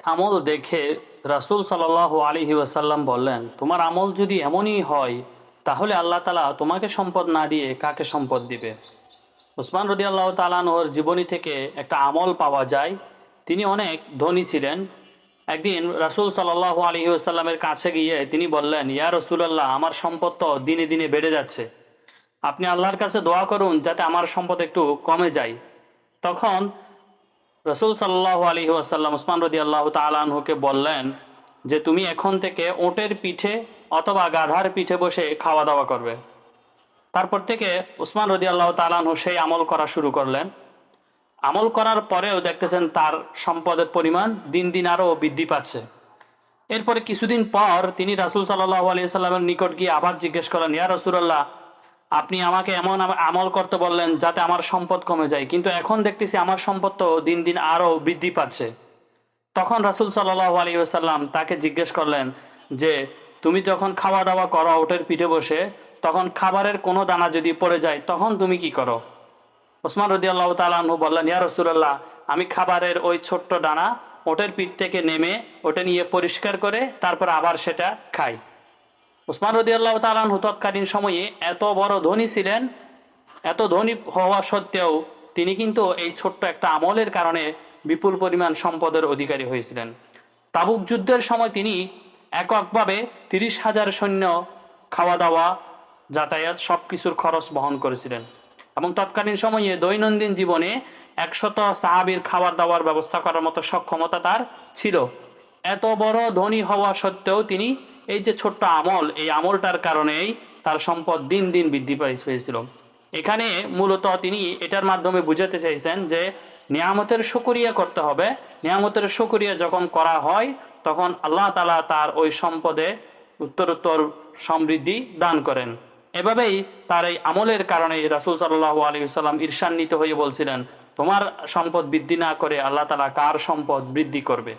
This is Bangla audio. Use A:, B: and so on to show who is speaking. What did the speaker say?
A: আমল দেখে রাসূল সাল্লাল্লাহু আলাইহি ওয়াসাল্লাম বললেন, তোমার আমল যদি এমনই হয় তাহলে আল্লাহ তাআলা তোমাকে সম্পদ না দিয়ে কাকে সম্পদ দিবে। উসমান রাদিয়াল্লাহু তাআলা আনহুর জীবনী থেকে একটা আমল পাওয়া যায়। তিনি অনেক ধনী ছিলেন। একদিন রাসূল সাল্লাল্লাহু আলাইহি ওয়াসাল্লামের কাছে গিয়ে তিনি বললেন, ইয়া রাসূলুল্লাহ, আমার সম্পদ তো দিনে দিনে বেড়ে যাচ্ছে, আপনি আল্লাহর কাছে দোয়া করুন যাতে আমার সম্পদ একটু কমে যায়। তখন রসুল সাল্লাল্লাহু আলাইহি ওয়াসাল্লাম উসমান রাদিয়াল্লাহু তাআলা আনহুকে বললেন যে তুমি এখন থেকে ওটের পিঠে অথবা গাধার পিঠে বসে খাওয়া দাওয়া করবে। তারপর থেকে উসমান রাদিয়াল্লাহু তাআলা আনহু সেই আমল করা শুরু করলেন। আমল করার পরেও দেখতেছেন তার সম্পদের পরিমাণ দিন দিন আরও বৃদ্ধি পাচ্ছে। এরপরে কিছুদিন পর তিনি রাসূল সাল্লাল্লাহু আলাইহি সাল্লামের নিকট গিয়ে আবার জিজ্ঞেস করলেন, ইয়া রাসূলুল্লাহ, আপনি আমাকে এমন আমল করতে বললেন যাতে আমার সম্পদ কমে যায়, কিন্তু এখন দেখতেছি আমার সম্পদ তো দিন দিন আরও বৃদ্ধি পাচ্ছে। তখন রাসূল সাল্লাল্লাহু আলাইহি ওয়াসাল্লাম তাকে জিজ্ঞেস করলেন যে তুমি যখন খাওয়া দাওয়া করো ওটের পিঠে বসে, তখন খাবারের কোনো দানা যদি পড়ে যায় তখন তুমি কি করো? ওসমান রাদিয়াল্লাহু তাআলা আনহু বললেন, ইয়া রাসূলুল্লাহ, আমি খাবারের ওই ছোট্ট দানা ওটের পিঠ থেকে নেমে ওটা নিয়ে পরিষ্কার করে তারপর আবার সেটা খাই। ওসমান রাদিয়াল্লাহু তাআলা আনহু তৎকালীন সময়ে এত বড় ধনী ছিলেন। এত ধনী হওয়া সত্ত্বেও তিনি কিন্তু এই ছোট্ট একটা আমলের কারণে বিপুল পরিমাণ সম্পদের অধিকারী হয়েছিলেন। তাবুক যুদ্ধের সময় তিনি এককভাবে 30,000 সৈন্য, খাওয়া দাওয়া, যাতায়াত সব কিছুর খরচ বহন করেছিলেন এবং তৎকালীন সময়ে দৈনন্দিন জীবনে 100 সাহাবীর খাবার দাবার ব্যবস্থা করার মতো সক্ষমতা তার ছিল। এত বড় ধনী হওয়া সত্ত্বেও তিনি এই যে ছোট্ট আমল, এই আমলটার কারণেই তার সম্পদ দিন দিন বৃদ্ধি পেয়েছিল। এখানে মূলত তিনি এটার মাধ্যমে বুঝাতে চাইছেন যে নিয়ামতের শুকরিয়া করতে হবে। নিয়ামতের শুকরিয়া যখন করা হয় তখন আল্লাহ তাআলা তার ওই সম্পদে উত্তরোত্তর সমৃদ্ধি দান করেন। এভাবেই তার এই আমলের কারণে রাসূল সাল্লাল্লাহু আলাইহি ওয়াসাল্লাম ঈর্ষান্বিত হয়ে বলছিলেন, তোমার সম্পদ বৃদ্ধি না করে আল্লাহ তাআলা কার সম্পদ বৃদ্ধি করবে।